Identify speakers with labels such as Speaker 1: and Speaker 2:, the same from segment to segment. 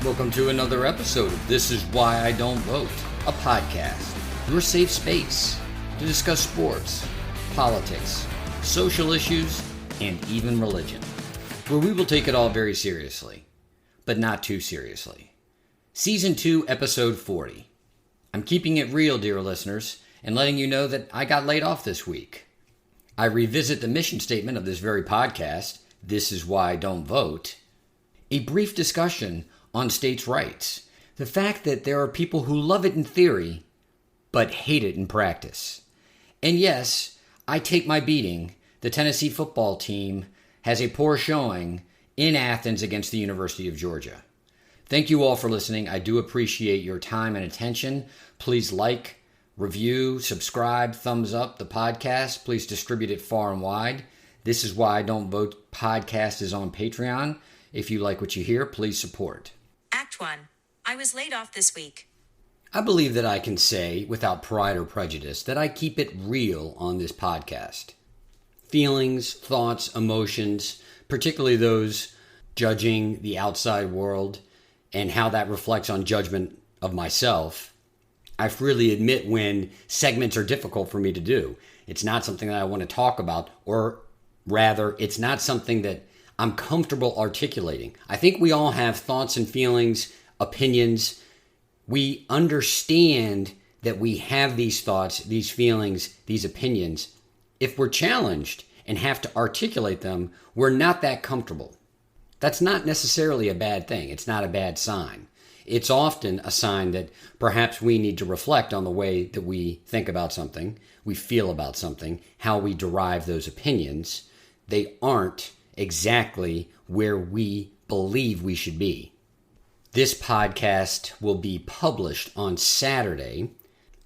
Speaker 1: Welcome to another episode of This Is Why I Don't Vote, a podcast, your safe space to discuss sports, politics, social issues, and even religion, where we will take it all very seriously, but not too seriously. Season 2, Episode 40. I'm keeping it real, dear listeners, and letting you know that I got laid off this week. I revisit the mission statement of this very podcast, This Is Why I Don't Vote, a brief discussion on states' rights, the fact that there are people who love it in theory, but hate it in practice. And yes, I take my beating. The Tennessee football team has a poor showing in Athens against the University of Georgia. Thank you all for listening. I do appreciate your time and attention. Please like, review, subscribe, thumbs up the podcast. Please distribute it far and wide. This Is Why I Don't Vote podcast is on Patreon. If you like what you hear, please support.
Speaker 2: Act 1. I was laid off this week.
Speaker 1: I believe that I can say, without pride or prejudice, that I keep it real on this podcast. Feelings, thoughts, emotions, particularly those judging the outside world and how that reflects on judgment of myself, I freely admit when segments are difficult for me to do. It's not something that I want to talk about, or rather, it's not something that I'm comfortable articulating. I think we all have thoughts and feelings, opinions. We understand that we have these thoughts, these feelings, these opinions. If we're challenged and have to articulate them, we're not that comfortable. That's not necessarily a bad thing. It's not a bad sign. It's often a sign that perhaps we need to reflect on the way that we think about something, we feel about something, how we derive those opinions. They aren't exactly where we believe we should be. This podcast will be published on Saturday,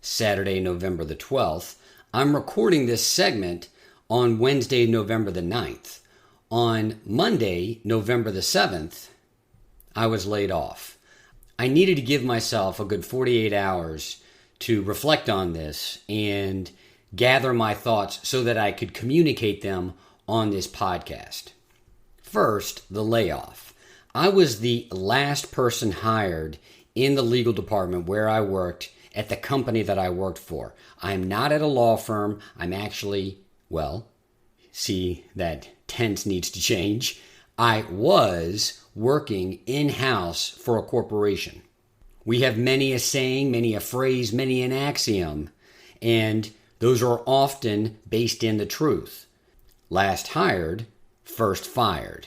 Speaker 1: November the 12th. I'm recording this segment on Wednesday, November the 9th. On Monday, November the 7th, I was laid off. I needed to give myself a good 48 hours to reflect on this and gather my thoughts so that I could communicate them on this podcast. First, the layoff. I was the last person hired in the legal department where I worked at the company that I worked for. I'm not at a law firm. I'm actually, see, that tense needs to change. I was working in-house for a corporation. We have many a saying, many a phrase, many an axiom, and those are often based in the truth. Last hired, first fired.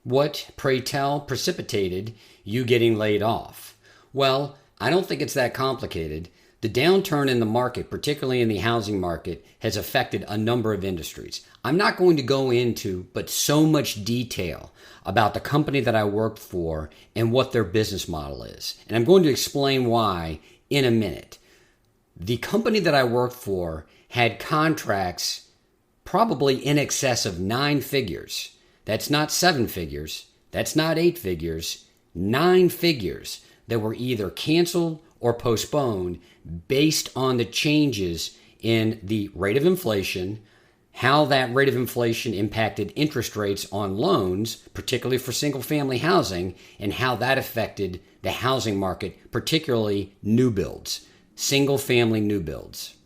Speaker 1: What, pray tell, precipitated you getting laid off? Well, I don't think it's that complicated. The downturn in the market, particularly in the housing market, has affected a number of industries. I'm not going to go into but so much detail about the company that I worked for and what their business model is. And I'm going to explain why in a minute. The company that I worked for had contracts probably in excess of 9 figures. That's not 7 figures. That's not 8 figures. 9 figures that were either canceled or postponed based on the changes in the rate of inflation, how that rate of inflation impacted interest rates on loans, particularly for single-family housing, and how that affected the housing market, particularly new builds, single-family new builds.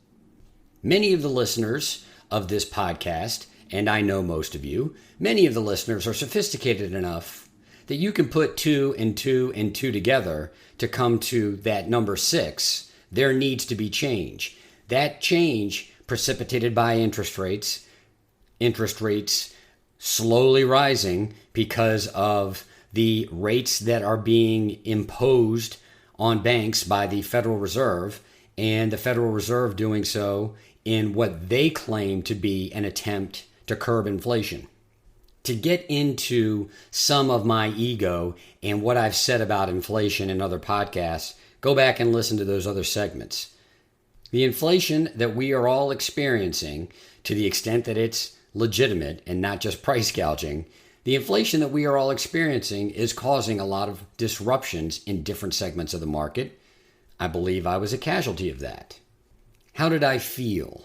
Speaker 1: Many of the listeners of this podcast, and I know most of you, many of the listeners are sophisticated enough that you can put 2 and 2 and 2 together to come to that number 6. There needs to be change. That change precipitated by interest rates slowly rising because of the rates that are being imposed on banks by the Federal Reserve, and the Federal Reserve doing so in what they claim to be an attempt to curb inflation. To get into some of my ego and what I've said about inflation in other podcasts, go back and listen to those other segments. The inflation that we are all experiencing, to the extent that it's legitimate and not just price gouging, the inflation that we are all experiencing is causing a lot of disruptions in different segments of the market. I believe I was a casualty of that. How did I feel?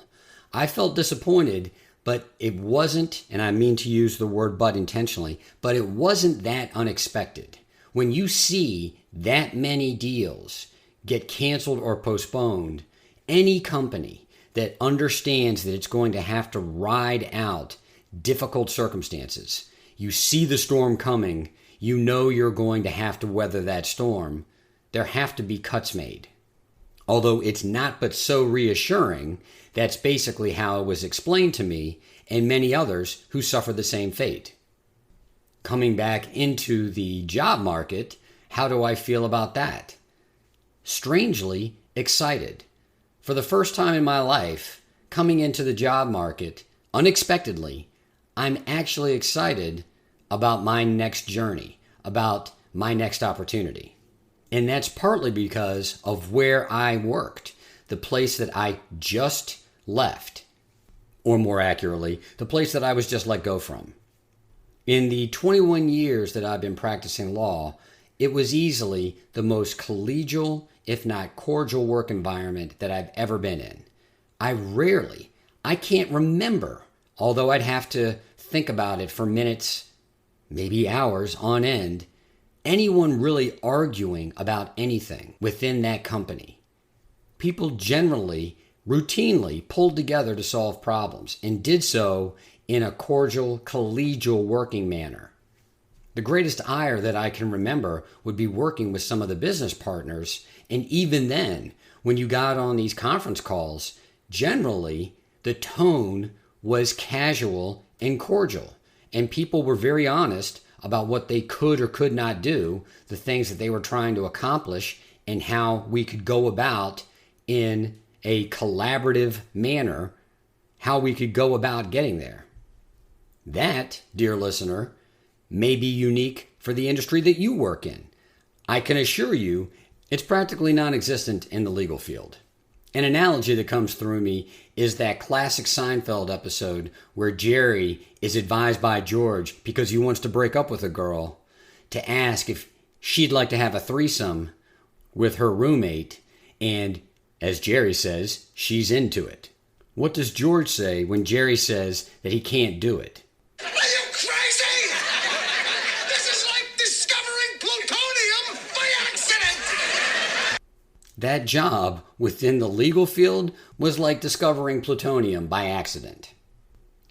Speaker 1: I felt disappointed, but it wasn't, and I mean to use the word but intentionally, but it wasn't that unexpected. When you see that many deals get canceled or postponed, any company that understands that it's going to have to ride out difficult circumstances, you see the storm coming, you know you're going to have to weather that storm, there have to be cuts made. Although it's not but so reassuring, that's basically how it was explained to me and many others who suffer the same fate. Coming back into the job market, how do I feel about that? Strangely excited. For the first time in my life, coming into the job market, unexpectedly, I'm actually excited about my next journey, about my next opportunity. And that's partly because of where I worked, the place that I just left, or more accurately, the place that I was just let go from. In the 21 years that I've been practicing law, it was easily the most collegial, if not cordial work environment that I've ever been in. I can't remember, although I'd have to think about it for minutes, maybe hours on end, anyone really arguing about anything within that company. People generally, routinely pulled together to solve problems and did so in a cordial, collegial working manner. The greatest ire that I can remember would be working with some of the business partners, and even then, when you got on these conference calls, generally the tone was casual and cordial, and people were very honest about what they could or could not do, the things that they were trying to accomplish, and how we could go about in a collaborative manner, how we could go about getting there. That, dear listener, may be unique for the industry that you work in. I can assure you it's practically non-existent in the legal field. An analogy that comes through me is that classic Seinfeld episode where Jerry is advised by George, because he wants to break up with a girl, to ask if she'd like to have a threesome with her roommate, and as Jerry says, she's into it. What does George say when Jerry says that he can't do it?
Speaker 3: Are you crazy? This is like discovering plutonium by accident!
Speaker 1: That job within the legal field was like discovering plutonium by accident.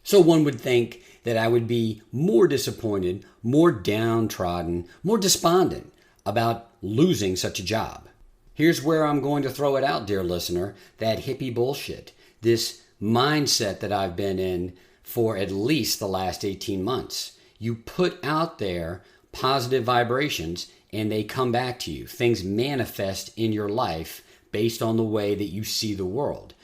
Speaker 1: So one would think that I would be more disappointed, more downtrodden, more despondent about losing such a job. Here's where I'm going to throw it out, dear listener, that hippie bullshit, this mindset that I've been in for at least the last 18 months. You put out there positive vibrations and they come back to you. Things manifest in your life based on the way that you see the world.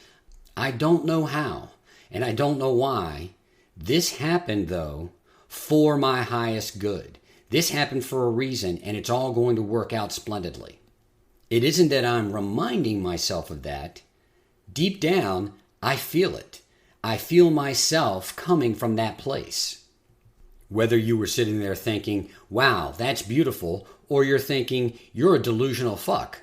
Speaker 1: I don't know how, and I don't know why. This happened, though, for my highest good. This happened for a reason, and it's all going to work out splendidly. It isn't that I'm reminding myself of that. Deep down, I feel it. I feel myself coming from that place. Whether you were sitting there thinking, wow, that's beautiful, or you're thinking, you're a delusional fuck.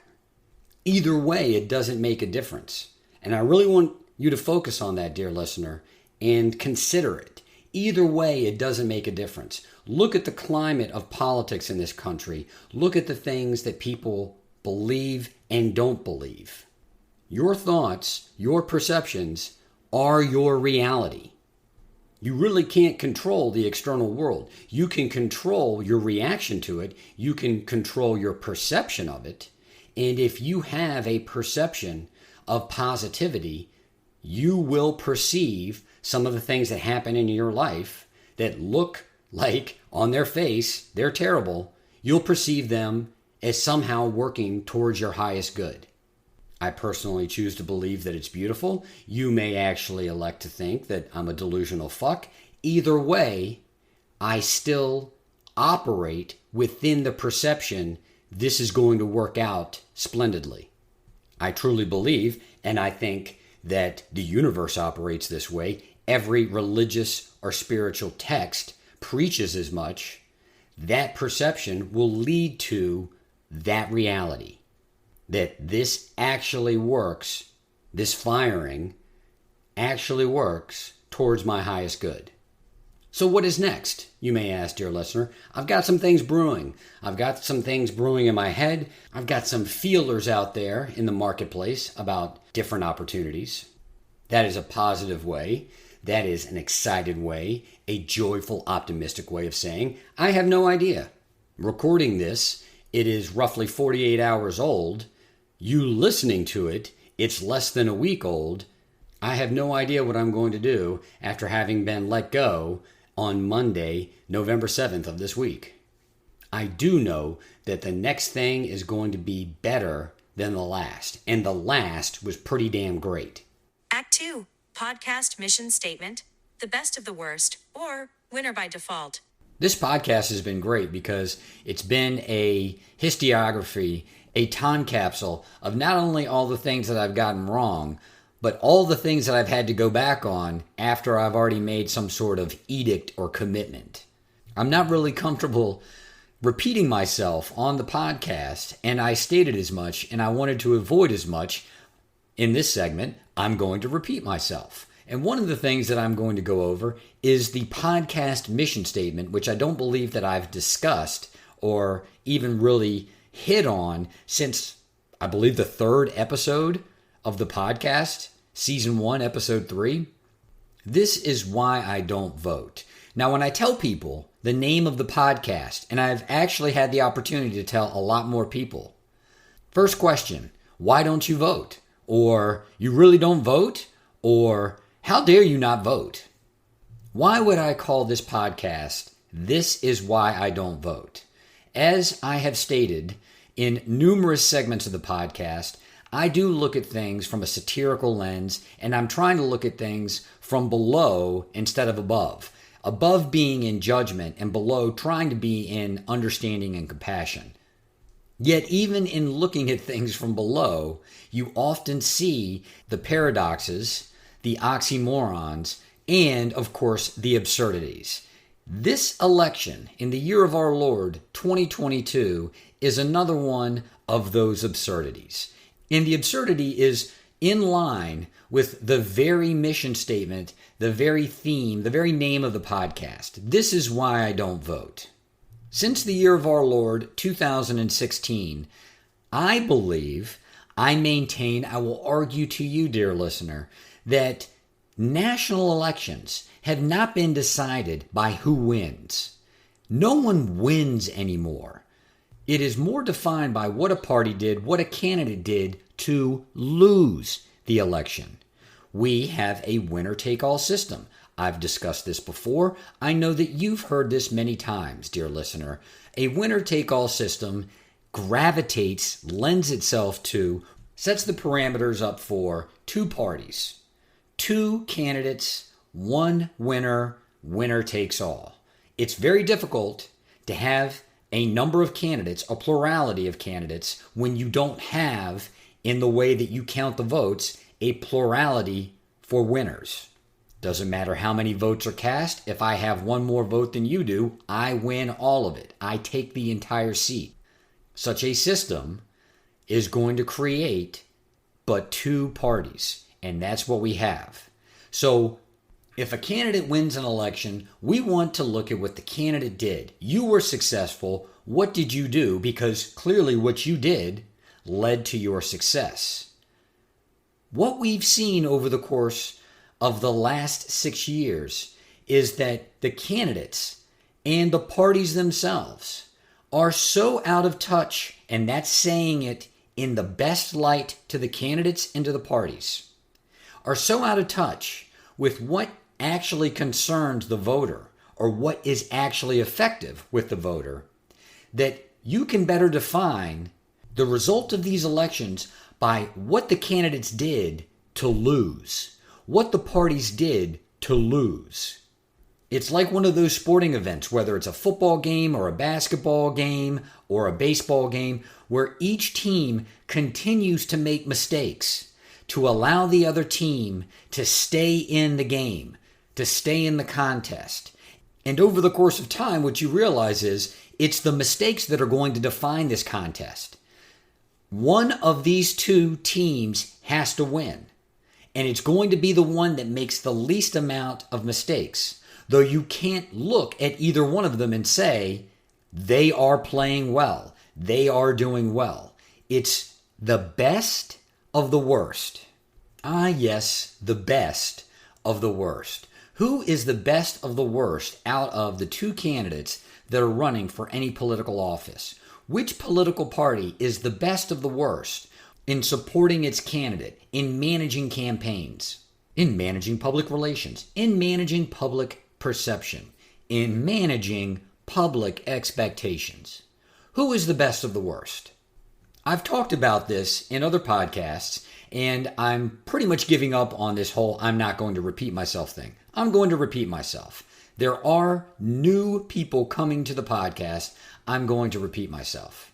Speaker 1: Either way, it doesn't make a difference. And I really want you to focus on that, dear listener, and consider it. Either way, it doesn't make a difference. Look at the climate of politics in this country. Look at the things that people believe and don't believe. Your thoughts, your perceptions are your reality. You really can't control the external world. You can control your reaction to it. You can control your perception of it. And if you have a perception of positivity, you will perceive some of the things that happen in your life that look like, on their face, they're terrible. You'll perceive them as somehow working towards your highest good. I personally choose to believe that it's beautiful. You may actually elect to think that I'm a delusional fuck. Either way, I still operate within the perception this is going to work out splendidly. I truly believe, and I think that the universe operates this way. Every religious or spiritual text preaches as much. That perception will lead to that reality. That this actually works, this firing actually works towards my highest good. So what is next, you may ask, dear listener? I've got some things brewing. I've got some things brewing in my head. I've got some feelers out there in the marketplace about different opportunities. That is a positive way. That is an excited way, a joyful, optimistic way of saying, I have no idea. Recording this, it is roughly 48 hours old. You listening to it, it's less than a week old. I have no idea what I'm going to do after having been let go on Monday, November 7th of this week. I do know that the next thing is going to be better than the last, and the last was pretty damn great.
Speaker 2: Act 2, podcast mission statement, the best of the worst, or winner by default.
Speaker 1: This podcast has been great because it's been a historiography, a time capsule of not only all the things that I've gotten wrong, but all the things that I've had to go back on after I've already made some sort of edict or commitment. I'm not really comfortable repeating myself on the podcast, and I stated as much, and I wanted to avoid as much. In this segment, I'm going to repeat myself. And one of the things that I'm going to go over is the podcast mission statement, which I don't believe that I've discussed or even really hit on since, I believe, the third episode of the podcast, Season 1, Episode 3. This is why I don't vote. Now, when I tell people the name of the podcast, and I've actually had the opportunity to tell a lot more people, first question, why don't you vote? Or, you really don't vote? Or, how dare you not vote? Why would I call this podcast, This Is Why I Don't Vote? As I have stated in numerous segments of the podcast, I do look at things from a satirical lens, and I'm trying to look at things from below instead of above. Above being in judgment, and below trying to be in understanding and compassion. Yet even in looking at things from below, you often see the paradoxes, the oxymorons, and, of course, the absurdities. This election, in the year of our Lord, 2022, is another one of those absurdities. And the absurdity is in line with the very mission statement, the very theme, the very name of the podcast. This is why I don't vote. Since the year of our Lord, 2016, I believe, I maintain, I will argue to you, dear listener, that national elections have not been decided by who wins. No one wins anymore. It is more defined by what a party did, what a candidate did to lose the election. We have a winner-take-all system. I've discussed this before. I know that you've heard this many times, dear listener. A winner-take-all system gravitates, lends itself to, sets the parameters up for two parties, two candidates, one winner, winner takes all. It's very difficult to have a number of candidates, a plurality of candidates, when you don't have, in the way that you count the votes, a plurality for winners. Doesn't matter how many votes are cast. If I have one more vote than you do, I win all of it. I take the entire seat. Such a system is going to create but two parties, and that's what we have. So if a candidate wins an election, we want to look at what the candidate did. You were successful. What did you do? Because clearly what you did led to your success. What we've seen over the course of the last 6 years is that the candidates and the parties themselves are so out of touch, and that's saying it in the best light to the candidates and to the parties, are so out of touch with what actually concerns the voter or what is actually effective with the voter, that you can better define the result of these elections by what the candidates did to lose, what the parties did to lose. It's like one of those sporting events, whether it's a football game or a basketball game or a baseball game, where each team continues to make mistakes to allow the other team to stay in the game, to stay in the contest. And over the course of time, what you realize is it's the mistakes that are going to define this contest. One of these two teams has to win, and it's going to be the one that makes the least amount of mistakes, though you can't look at either one of them and say, they are playing well. They are doing well. It's the best of the worst. Ah, yes, the best of the worst. Who is the best of the worst out of the two candidates that are running for any political office? Which political party is the best of the worst in supporting its candidate, in managing campaigns, in managing public relations, in managing public perception, in managing public expectations? Who is the best of the worst? I've talked about this in other podcasts, and I'm pretty much giving up on this whole I'm not going to repeat myself thing. I'm going to repeat myself. There are new people coming to the podcast. I'm going to repeat myself.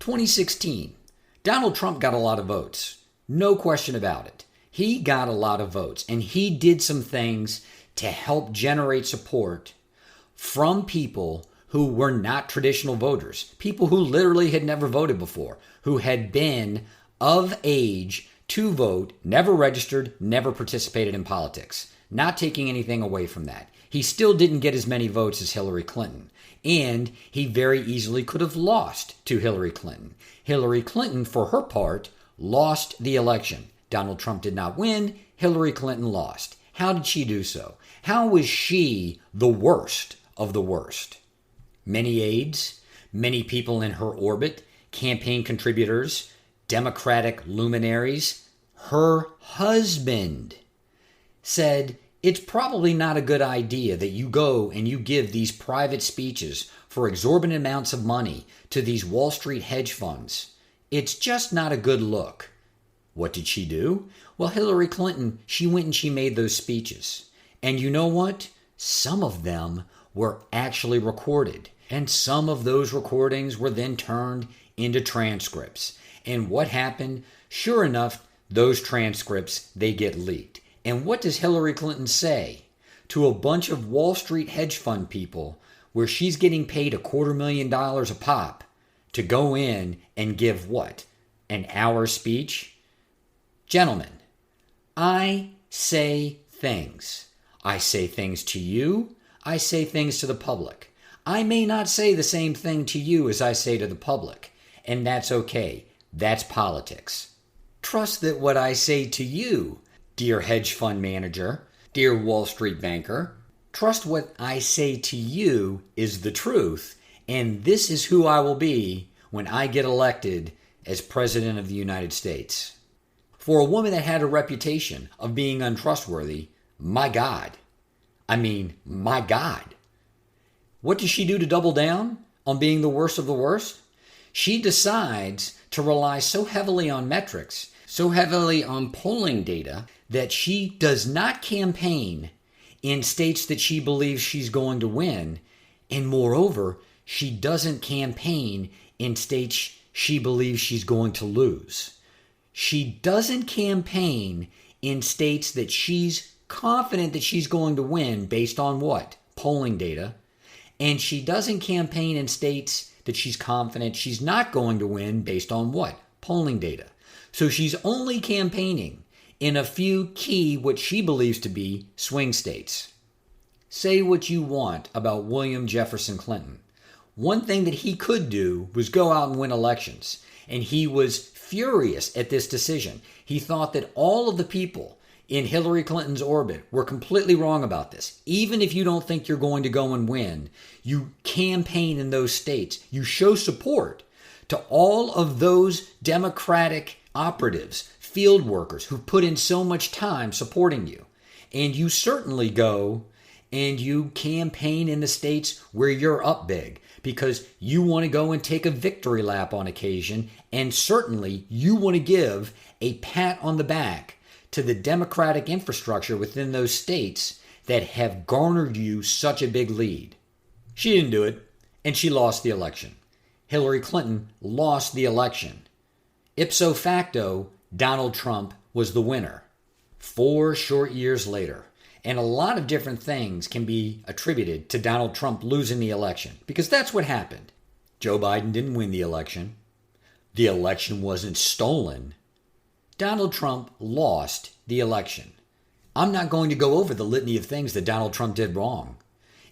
Speaker 1: 2016, Donald Trump got a lot of votes. No question about it. He got a lot of votes, and he did some things to help generate support from people who were not traditional voters, people who literally had never voted before, who had been of age to vote, never registered, never participated in politics. Not taking anything away from that. He still didn't get as many votes as Hillary Clinton, and he very easily could have lost to Hillary Clinton. Hillary Clinton, for her part, lost the election. Donald Trump did not win. Hillary Clinton lost. How did she do so? How was she the worst of the worst? Many aides, many people in her orbit, campaign contributors, Democratic luminaries, her husband said, it's probably not a good idea that you go and you give these private speeches for exorbitant amounts of money to these Wall Street hedge funds. It's just not a good look. What did she do? Well, Hillary Clinton, she went and she made those speeches. And you know what? Some of them were actually recorded. And some of those recordings were then turned into transcripts. And what happened? Sure enough, those transcripts, they get leaked. And what does Hillary Clinton say to a bunch of Wall Street hedge fund people where she's getting paid $250,000 a pop to go in and give what? An hour speech? Gentlemen, I say things. I say things to you. I say things to the public. I may not say the same thing to you as I say to the public, and that's okay. That's politics. Trust that what I say to you, dear hedge fund manager, dear Wall Street banker, trust what I say to you is the truth, and this is who I will be when I get elected as President of the United States. For a woman that had a reputation of being untrustworthy, my God. I mean, my God. What does she do to double down on being the worst of the worst? She decides to rely so heavily on metrics, so heavily on polling data, that she does not campaign in states that she believes she's going to win. And moreover, she doesn't campaign in states she believes she's going to lose. She doesn't campaign in states that she's confident that she's going to win based on what? Polling data. And she doesn't campaign in states that she's confident she's not going to win based on what? Polling data. So she's only campaigning in a few key, what she believes to be, swing states. Say what you want about William Jefferson Clinton. One thing that he could do was go out and win elections. And he was furious at this decision. He thought that all of the people in Hillary Clinton's orbit were completely wrong about this. Even if you don't think you're going to go and win, you campaign in those states. You show support to all of those Democratic operatives, field workers who put in so much time supporting you. And you certainly go and you campaign in the states where you're up big because you want to go and take a victory lap on occasion. And certainly you want to give a pat on the back to the Democratic infrastructure within those states that have garnered you such a big lead. She didn't do it, and she lost the election. Hillary Clinton lost the election. Ipso facto, Donald Trump was the winner 4 short years later. And a lot of different things can be attributed to Donald Trump losing the election, because that's what happened. Joe Biden didn't win the election. The election wasn't stolen. Donald Trump lost the election. I'm not going to go over the litany of things that Donald Trump did wrong.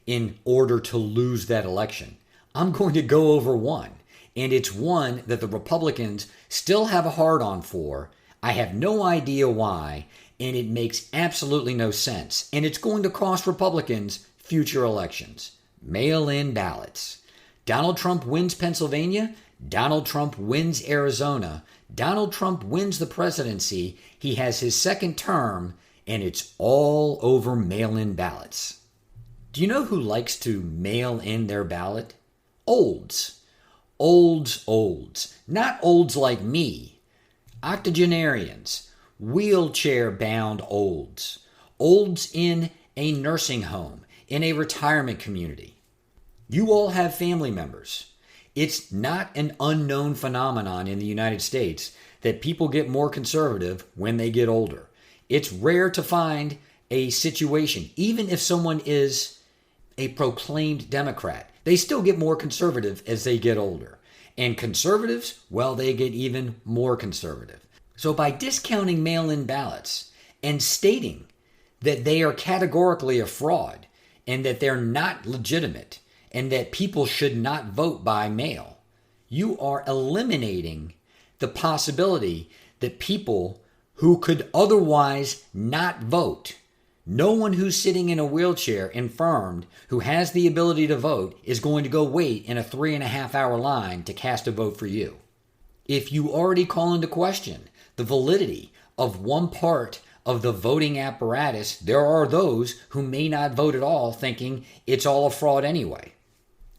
Speaker 1: in order to lose that election. I'm going to go over one, and it's one that the Republicans still have a hard-on for. I have no idea why, and it makes absolutely no sense, and it's going to cost Republicans future elections. Mail-in ballots. Donald Trump wins Pennsylvania. Donald Trump wins Arizona. Donald Trump wins the presidency. He has his second term, and it's all over mail-in ballots. Do you know who likes to mail in their ballot? Olds. Olds. Not olds like me. Octogenarians. Wheelchair-bound olds. Olds in a nursing home, in a retirement community. You all have family members. It's not an unknown phenomenon in the United States that people get more conservative when they get older. It's rare to find a situation, even if someone is a proclaimed Democrat, they still get more conservative as they get older. And conservatives, well, they get even more conservative. So by discounting mail-in ballots and stating that they are categorically a fraud and that they're not legitimate and that people should not vote by mail, you are eliminating the possibility that people who could otherwise not vote, no one who's sitting in a wheelchair, infirmed, who has the ability to vote, is going to go wait in a 3.5-hour line to cast a vote for you. If you already call into question the validity of one part of the voting apparatus, there are those who may not vote at all, thinking it's all a fraud anyway.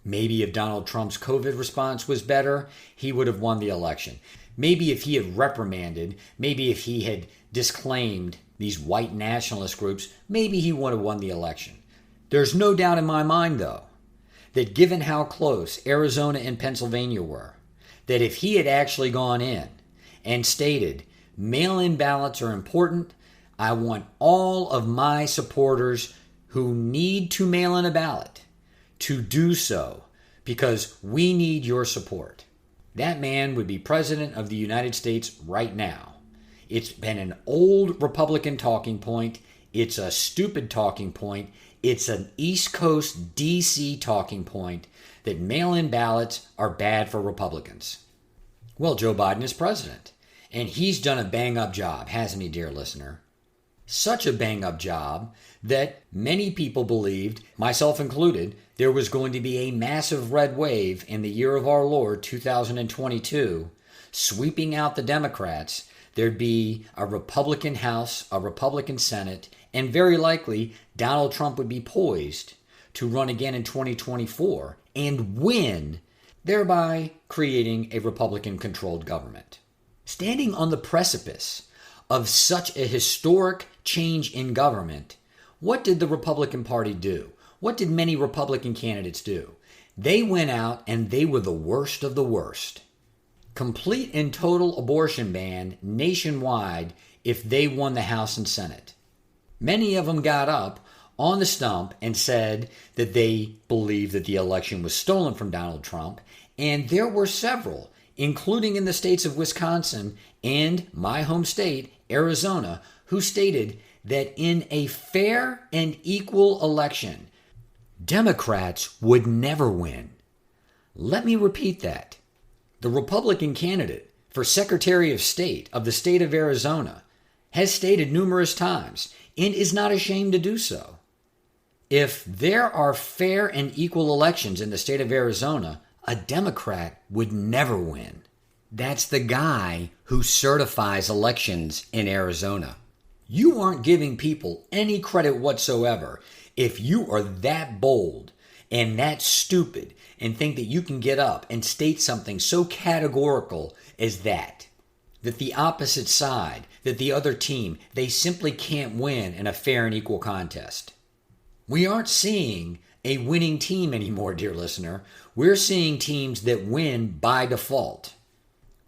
Speaker 1: Maybe if Donald Trump's COVID response was better, he would have won the election. Maybe if he had reprimanded, maybe if he had disclaimed these white nationalist groups, maybe he would have won the election. There's no doubt in my mind, though, that given how close Arizona and Pennsylvania were, that if he had actually gone in and stated, mail-in ballots are important, I want all of my supporters who need to mail in a ballot to do so because we need your support. That man would be president of the United States right now. It's been an old Republican talking point. It's a stupid talking point. It's an East Coast DC talking point that mail-in ballots are bad for Republicans. Well, Joe Biden is president, and he's done a bang-up job, hasn't he, dear listener? Such a bang-up job that many people believed, myself included, there was going to be a massive red wave in the year of our Lord, 2022, sweeping out the Democrats. There'd be a Republican House, a Republican Senate, and very likely Donald Trump would be poised to run again in 2024 and win, thereby creating a Republican-controlled government. Standing on the precipice of such a historic change in government, what did the Republican Party do? What did many Republican candidates do? They went out and they were the worst of the worst. Complete and total abortion ban nationwide if they won the House and Senate. Many of them got up on the stump and said that they believed that the election was stolen from Donald Trump, and there were several, including in the states of Wisconsin and my home state, Arizona, who stated that in a fair and equal election, Democrats would never win. Let me repeat that. The Republican candidate for Secretary of State of the state of Arizona has stated numerous times and is not ashamed to do so. If there are fair and equal elections in the state of Arizona, a Democrat would never win. That's the guy who certifies elections in Arizona. You aren't giving people any credit whatsoever if you are that bold and that stupid and think that you can get up and state something so categorical as that the opposite side, that the other team, they simply can't win in a fair and equal contest. We aren't seeing a winning team anymore, dear listener. We're seeing teams that win by default.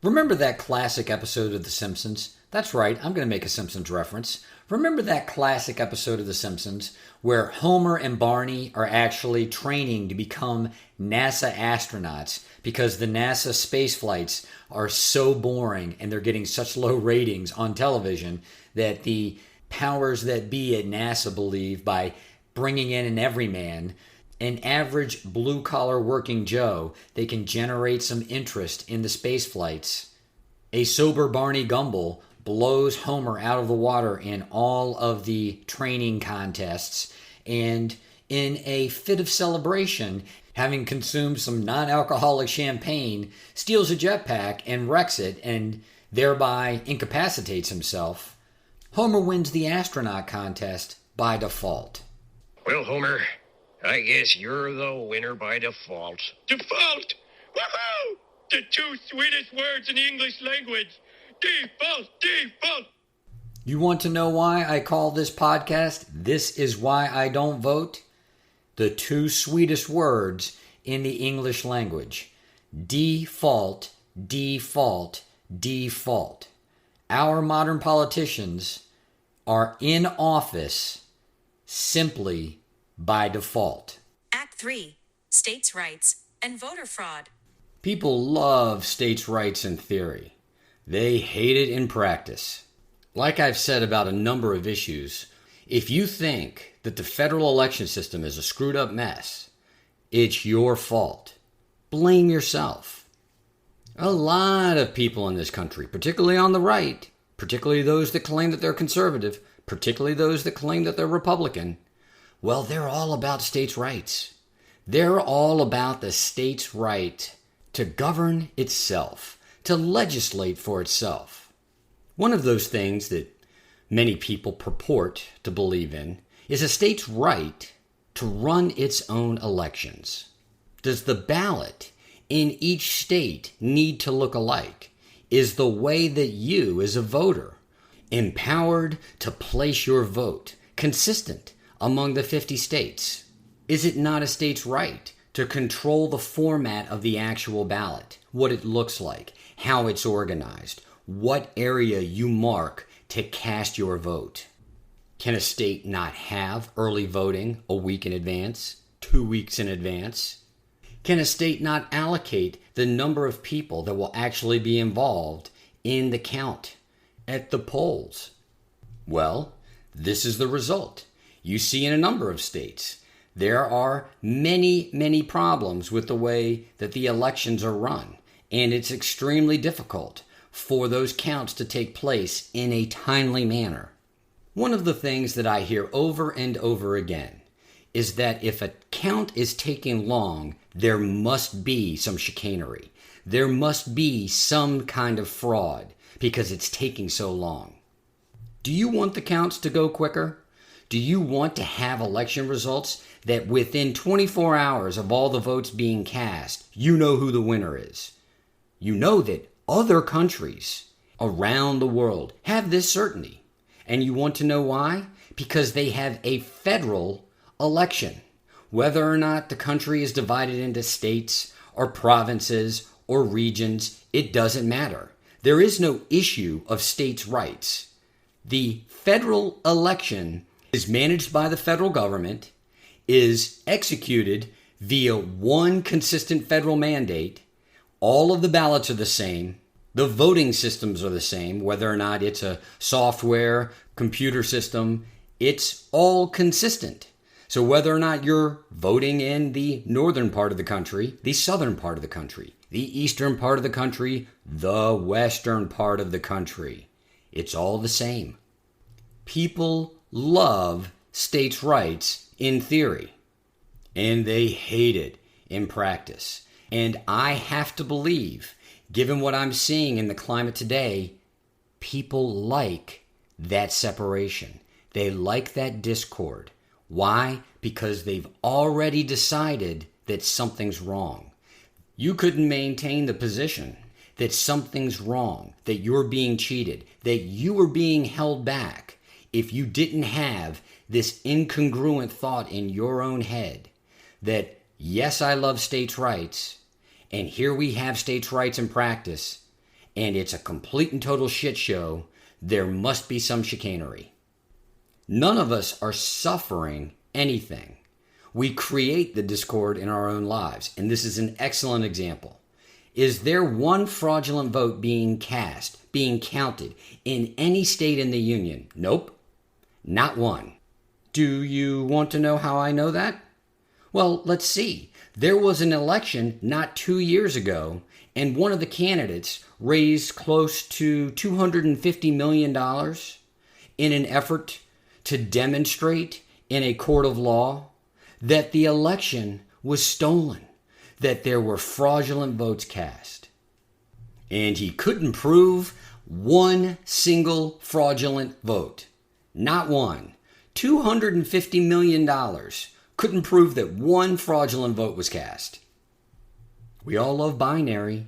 Speaker 1: Remember that classic episode of The Simpsons? That's right, I'm going to make a Simpsons reference. Remember that classic episode of The Simpsons where Homer and Barney are actually training to become NASA astronauts because the NASA space flights are so boring and they're getting such low ratings on television that the powers that be at NASA believe by bringing in an everyman an average blue-collar working Joe, they can generate some interest in the space flights. A sober Barney Gumble blows Homer out of the water in all of the training contests, and in a fit of celebration, having consumed some non-alcoholic champagne, steals a jetpack and wrecks it and thereby incapacitates himself. Homer wins the astronaut contest by default.
Speaker 4: Well, Homer, I guess you're the winner by default.
Speaker 5: Default! Woohoo! The two sweetest words in the English language. Default! Default!
Speaker 1: You want to know why I call this podcast "This Is Why I Don't Vote"? The two sweetest words in the English language. Default, default, default. Our modern politicians are in office simply by default.
Speaker 2: Act 3. States' Rights and Voter Fraud.
Speaker 1: People love states' rights in theory. They hate it in practice. Like I've said about a number of issues, if you think that the federal election system is a screwed up mess, it's your fault. Blame yourself. A lot of people in this country, particularly on the right, particularly those that claim that they're conservative, particularly those that claim that they're Republican, well, they're all about states' rights. They're all about the state's right to govern itself, to legislate for itself. One of those things that many people purport to believe in is a state's right to run its own elections. Does the ballot in each state need to look alike? Is the way that you, as a voter, empowered to place your vote consistent among the 50 states? Is it not a state's right to control the format of the actual ballot, what it looks like, how it's organized, what area you mark to cast your vote? Can a state not have early voting a week in advance, 2 weeks in advance? Can a state not allocate the number of people that will actually be involved in the count at the polls? Well, this is the result. You see in a number of states, there are many, many problems with the way that the elections are run, and it's extremely difficult for those counts to take place in a timely manner. One of the things that I hear over and over again is that if a count is taking long, there must be some chicanery. There must be some kind of fraud because it's taking so long. Do you want the counts to go quicker? Do you want to have election results that within 24 hours of all the votes being cast, you know who the winner is? You know that other countries around the world have this certainty. And you want to know why? Because they have a federal election. Whether or not the country is divided into states or provinces or regions, it doesn't matter. There is no issue of states' rights. The federal election is managed by the federal government, is executed via one consistent federal mandate. All of the ballots are the same. The voting systems are the same, whether or not it's a software, computer system, it's all consistent. So whether or not you're voting in the northern part of the country, the southern part of the country, the eastern part of the country, the western part of the country, it's all the same. People love states' rights in theory, and they hate it in practice. And I have to believe, given what I'm seeing in the climate today, people like that separation. They like that discord. Why? Because they've already decided that something's wrong. You couldn't maintain the position that something's wrong, that you're being cheated, that you are being held back if you didn't have this incongruent thought in your own head that, yes, I love states' rights, and here we have states' rights in practice, and it's a complete and total shit show. There must be some chicanery. None of us are suffering anything. We create the discord in our own lives, and this is an excellent example. Is there one fraudulent vote being cast, being counted in any state in the union? Nope, not one. Do you want to know how I know that? Well, let's see. There was an election not 2 years ago, and one of the candidates raised close to $250 million in an effort to demonstrate in a court of law that the election was stolen, that there were fraudulent votes cast. And he couldn't prove one single fraudulent vote. Not one. $250 million couldn't prove that one fraudulent vote was cast. We all love binary,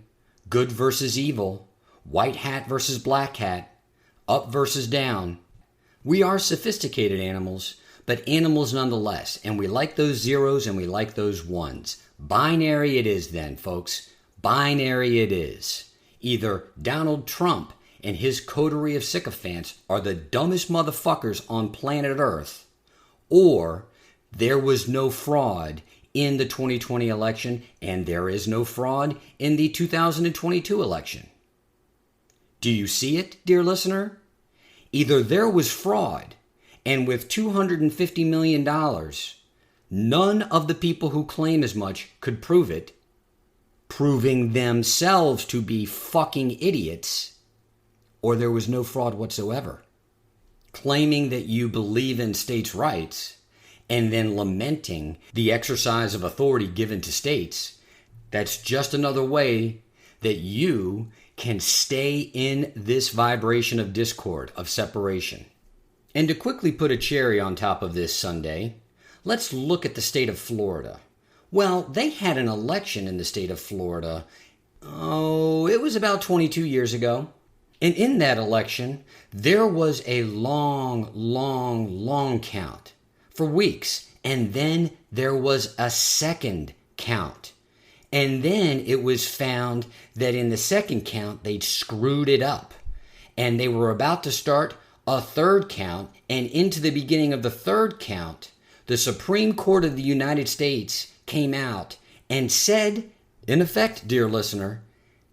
Speaker 1: good versus evil, white hat versus black hat, up versus down. We are sophisticated animals, but animals nonetheless, and we like those zeros and we like those ones. Binary it is then, folks. Binary it is. Either Donald Trump and his coterie of sycophants are the dumbest motherfuckers on planet Earth, or there was no fraud in the 2020 election and there is no fraud in the 2022 election. Do you see it, dear listener? Either there was fraud, and with $250 million, none of the people who claim as much could prove it, proving themselves to be fucking idiots, or there was no fraud whatsoever. Claiming that you believe in states' rights and then lamenting the exercise of authority given to states, that's just another way that you can stay in this vibration of discord, of separation. And to quickly put a cherry on top of this sundae, let's look at the state of Florida. Well, they had an election in the state of Florida, it was about 22 years ago. And in that election, there was a long count for weeks. And then there was a second count. And then it was found that in the second count, they'd screwed it up. And they were about to start a third count. And into the beginning of the third count, the Supreme Court of the United States came out and said, in effect, dear listener,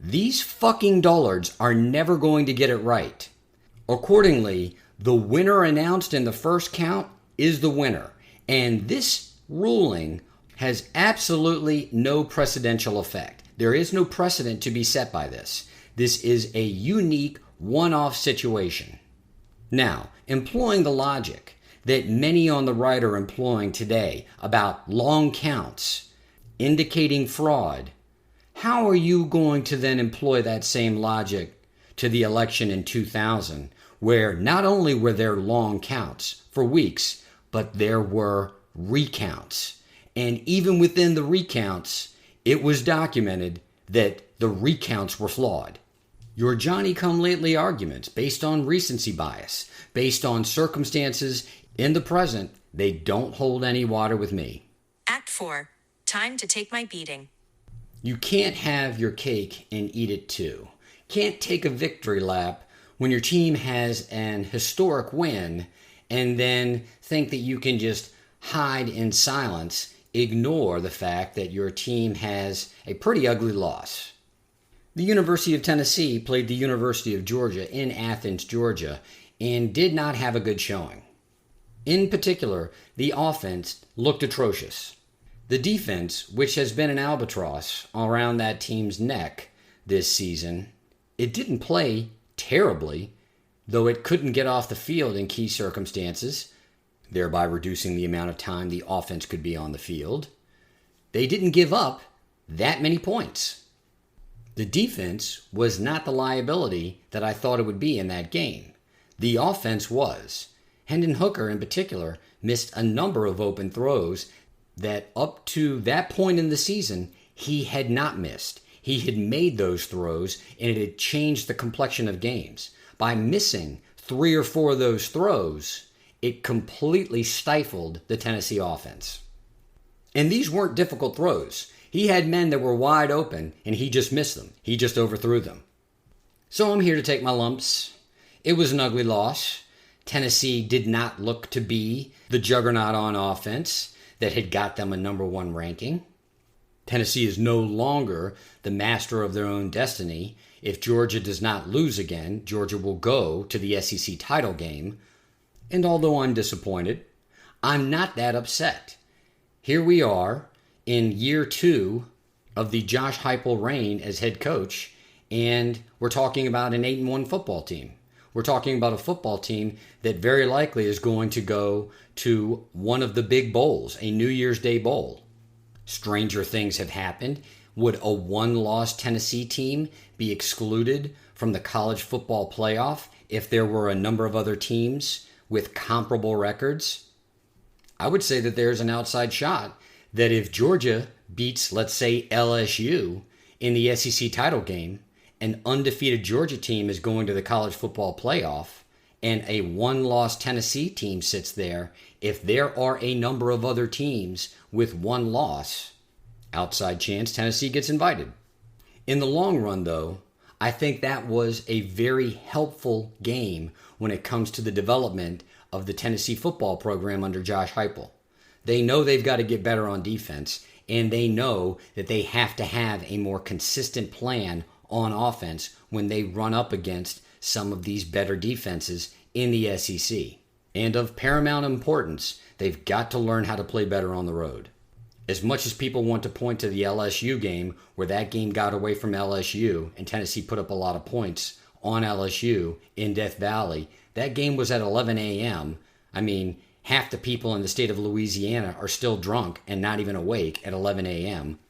Speaker 1: these fucking dullards are never going to get it right. Accordingly, the winner announced in the first count is the winner. And this ruling has absolutely no precedential effect. There is no precedent to be set by this. This is a unique one-off situation. Now, employing the logic that many on the right are employing today about long counts, indicating fraud, how are you going to then employ that same logic to the election in 2000, where not only were there long counts for weeks, but there were recounts? And even within the recounts, it was documented that the recounts were flawed. Your Johnny-come-lately arguments based on recency bias, based on circumstances in the present, they don't hold any water with me.
Speaker 2: Act 4. Time to take my beating.
Speaker 1: You can't have your cake and eat it too. Can't take a victory lap when your team has an historic win and then think that you can just hide in silence, ignore the fact that your team has a pretty ugly loss. The University of Tennessee played the University of Georgia in Athens, Georgia, and did not have a good showing. In particular, the offense looked atrocious. The defense, which has been an albatross around that team's neck this season, it didn't play terribly, though it couldn't get off the field in key circumstances, thereby reducing the amount of time the offense could be on the field. They didn't give up that many points. The defense was not the liability that I thought it would be in that game. The offense was. Hendon Hooker, in particular, missed a number of open throws that up to that point in the season, he had not missed. He had made those throws, and it had changed the complexion of games. By missing 3 or 4 of those throws, it completely stifled the Tennessee offense. And these weren't difficult throws. He had men that were wide open, and he just missed them. He just overthrew them. So I'm here to take my lumps. It was an ugly loss. Tennessee did not look to be the juggernaut on offense that had got them a number 1 ranking. Tennessee is no longer the master of their own destiny. If Georgia does not lose again, Georgia will go to the SEC title game. And although I'm disappointed, I'm not that upset. here we are in year 2 of the Josh Heupel reign as head coach, and we're talking about an 8-1 football team. We're talking about a football team that very likely is going to go to one of the big bowls, a New Year's Day bowl. Stranger things have happened. Would a 1-loss Tennessee team be excluded from the college football playoff if there were a number of other teams with comparable records? I would say that there's an outside shot that if Georgia beats, let's say, LSU in the SEC title game, an undefeated Georgia team is going to the college football playoff, and a 1-loss Tennessee team sits there, if there are a number of other teams with 1 loss, outside chance Tennessee gets invited. In the long run, though, I think that was a very helpful game when it comes to the development of the Tennessee football program under Josh Heupel. They know they've got to get better on defense, and they know that they have to have a more consistent plan on offense when they run up against some of these better defenses in the SEC. And of paramount importance, they've got to learn how to play better on the road. As much as people want to point to the LSU game, where that game got away from LSU and Tennessee put up a lot of points on LSU in Death Valley, that game was at 11 a.m. I mean, half the people in the state of Louisiana are still drunk and not even awake at 11 a.m.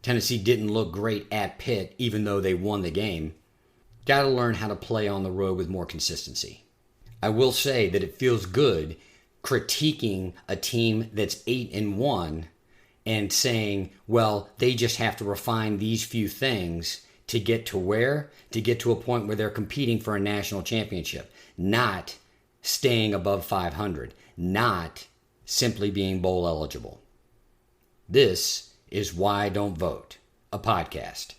Speaker 1: Tennessee didn't look great at Pitt, even though they won the game. Got to learn how to play on the road with more consistency. I will say that it feels good critiquing a team that's 8-1 and saying, well, they just have to refine these few things to get to where? To get to a point where they're competing for a national championship, not staying above 500, not simply being bowl eligible. This is Why Don't Vote, a podcast.